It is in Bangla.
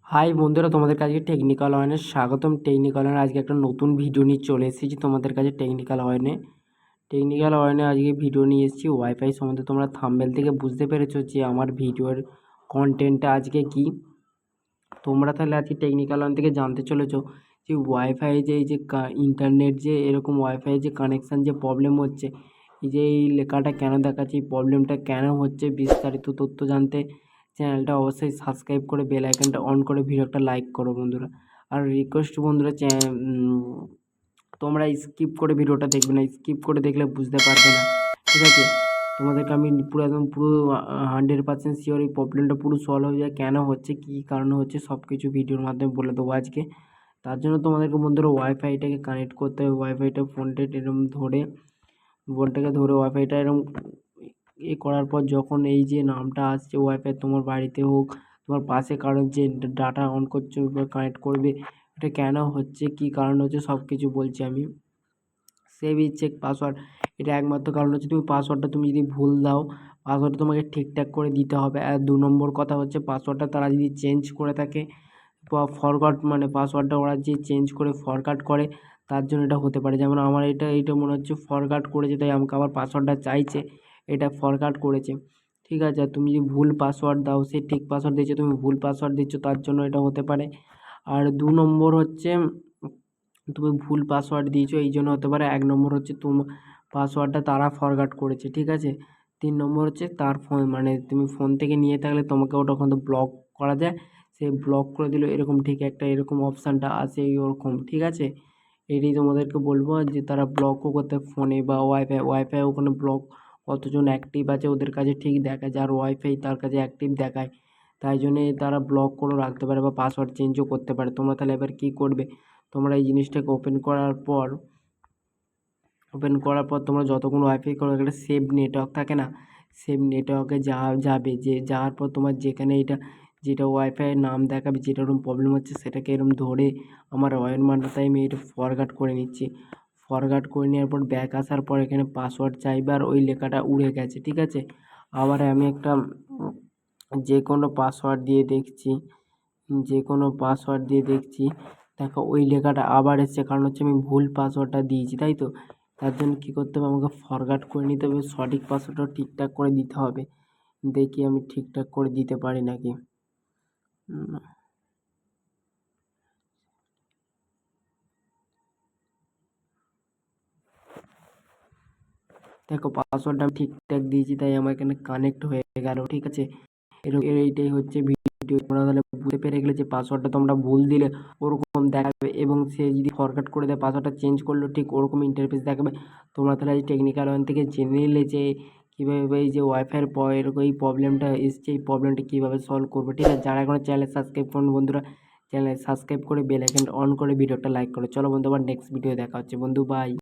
হাই বন্ধুরা, তোমাদের কাছে টেকনিক্যাল ওয়ানে স্বাগতম। টেকনিক্যাল ওয়ানে আজকে একটা নতুন ভিডিও নিয়ে চলে এসেছি তোমাদের কাছে। টেকনিক্যাল ওয়ানে আজকে ভিডিও নিয়ে এসেছি ওয়াইফাই সম্বন্ধে। তোমরা থাম্বনেল থেকে বুঝতে পেরেছো যে আমার ভিডিওর কন্টেন্টটা আজকে কি। তোমরা তাহলে আজকে টেকনিক্যাল ওয়ান থেকে জানতে চলেছো যে ওয়াইফাই যে এই যে ইন্টারনেট যে এরকম ওয়াইফাই যে কানেকশান যে প্রবলেম হচ্ছে, এই যে এই লেখাটা কেন দেখাচ্ছে, এই প্রবলেমটা কেন হচ্ছে, বিস্তারিত তথ্য জানতে চ্যানেলটা অবশ্যই সাবস্ক্রাইব করে বেল আইকনটা অন করে ভিডিওটা লাইক করো বন্ধুরা। আর রিকোয়েস্ট বন্ধুরা, তোমরা স্কিপ করে ভিডিওটা দেখবে না, স্কিপ করে দেখলে বুঝতে পারবে না, ঠিক আছে। তোমাদেরকে আমি একদম পুরো 100% শিওর এই প্রবলেমটা পুরো সলভ হয়ে যায়, কেন হচ্ছে, কী কারণে হচ্ছে, সব কিছু ভিডিওর মাধ্যমে বলে দেবো আজকে। তার জন্য তোমাদেরকে বন্ধুরা ওয়াইফাইটাকে কানেক্ট করতে হবে। ওয়াইফাইটা ফোনটাকে ধরে ওয়াইফাইটা এরকম করার পর যখন এই যে নামটা আসছে ওয়াইফাই, তোমার বাড়িতে হোক, তোমার পাশে কারোর যে ডাটা অন করছো বা কানেক্ট করবে, এটা কেন হচ্ছে, কী কারণ হচ্ছে, সব কিছু বলছি আমি। সেভ ইজ চেক পাসওয়ার্ড, এটা একমাত্র কারণ হচ্ছে তুমি পাসওয়ার্ডটা তুমি যদি ভুল দাও, পাসওয়ার্ডটা তোমাকে ঠিকঠাক করে দিতে হবে। আর 2 নম্বর কথা হচ্ছে পাসওয়ার্ডটা তারা যদি চেঞ্জ করে থাকে বা ফরগট, মানে পাসওয়ার্ডটা ওরা যে চেঞ্জ করে ফরগট করে, তার জন্য এটা হতে পারে। যেমন আমার এটা মনে হচ্ছে ফরগট করেছে, তাই আমাকে আবার পাসওয়ার্ডটা চাইছে, এটা ফরগট করেছে, ঠিক আছে। আর তুমি যদি ভুল পাসওয়ার্ড দাও, সে ঠিক পাসওয়ার্ড দিয়েছো, তুমি ভুল পাসওয়ার্ড দিচ্ছ, তার জন্য এটা হতে পারে। আর 2 নম্বর হচ্ছে তুমি ভুল পাসওয়ার্ড দিয়েছো, এই জন্য হতে পারে। 1 নম্বর হচ্ছে পাসওয়ার্ডটা তারা ফরগট করেছে, ঠিক আছে। 3 নম্বর হচ্ছে তার ফোন, মানে তুমি ফোন থেকে নিয়ে থাকলে তোমাকে ওটা ওখান থেকে ব্লক করা যায়, সে ব্লক করে দিল, এরকম ঠিক একটা এরকম অপশানটা আছে ওরকম, ঠিক আছে। এটাই তোমাদেরকে বলবো যে তারা ব্লকও করতে ফোনে বা ওয়াইফাই ওখানে ব্লক কতজন অ্যাক্টিভ আছে ওদের কাছে ঠিক দেখা যায়, আর ওয়াইফাই তার কাছে অ্যাক্টিভ দেখায়, তাই জন্যে তারা ব্লক করেও রাখতে পারে বা পাসওয়ার্ড চেঞ্জও করতে পারে। তোমরা তাহলে এবার কী করবে, তোমরা এই জিনিসটাকে ওপেন করার পর তোমরা যতক্ষণ ওয়াইফাই করো, একটা সেভ নেটওয়ার্ক থাকে না, সেভ নেটওয়ার্কে যাবে, যে যাওয়ার পর তোমার যেখানে যেটা ওয়াইফাইয়ের নাম দেখাবে, যেটা এরকম প্রবলেম হচ্ছে, সেটাকে এরকম ধরে আমার মানটাতে আমি এটা ফরগট করে নিচ্ছি। ফরগট করে নেওয়ার পর ব্যাক আসার পর এখানে পাসওয়ার্ড চাইবে, আর ওই লেখাটা উড়ে গেছে, ঠিক আছে। আবার আমি একটা যে কোনো পাসওয়ার্ড দিয়ে দেখছি, দেখো ওই লেখাটা আবার এসছে, কারণ হচ্ছে আমি ভুল পাসওয়ার্ডটা দিয়েছি, তাই তো। তার জন্য কী করতে হবে, আমাকে ফরগট করে নিতে হবে, সঠিক পাসওয়ার্ডটা ঠিকঠাক করে দিতে হবে। দেখি আমি ঠিকঠাক করে দিতে পারি নাকি। দেখো পাসওয়ার্ডটা আমি ঠিকঠাক দিয়েছি, তাই আমার এখানে কানেক্ট হয়ে গেল, ঠিক আছে। এইটাই হচ্ছে ভিডিও। তোমরা তাহলে বুঝতে পেরে গেলে যে পাসওয়ার্ডটা তোমরা ভুল দিলে ওরকম দেখাবে, এবং সে যদি ফরগট করে দেয়, পাসওয়ার্ডটা চেঞ্জ করলেও ঠিক ওরকম ইন্টারফেস দেখাবে। তোমরা তাহলে এই টেকনিক্যাল ওয়ান থেকে জেনে নিলে যে কীভাবে এই যে ওয়াইফাইয়ের এরকম এই প্রবলেমটা এসছে, এই প্রবলেমটা কীভাবে সলভ করবে, ঠিক আছে। যারা এখনো চ্যানেল সাবস্ক্রাইব করুন বন্ধুরা, চ্যানেল সাবস্ক্রাইব করে বেল আইকন অন করে ভিডিওটা লাইক করো। চলো বন্ধু, আবার নেক্সট ভিডিও দেখা হচ্ছে বন্ধু, বাই।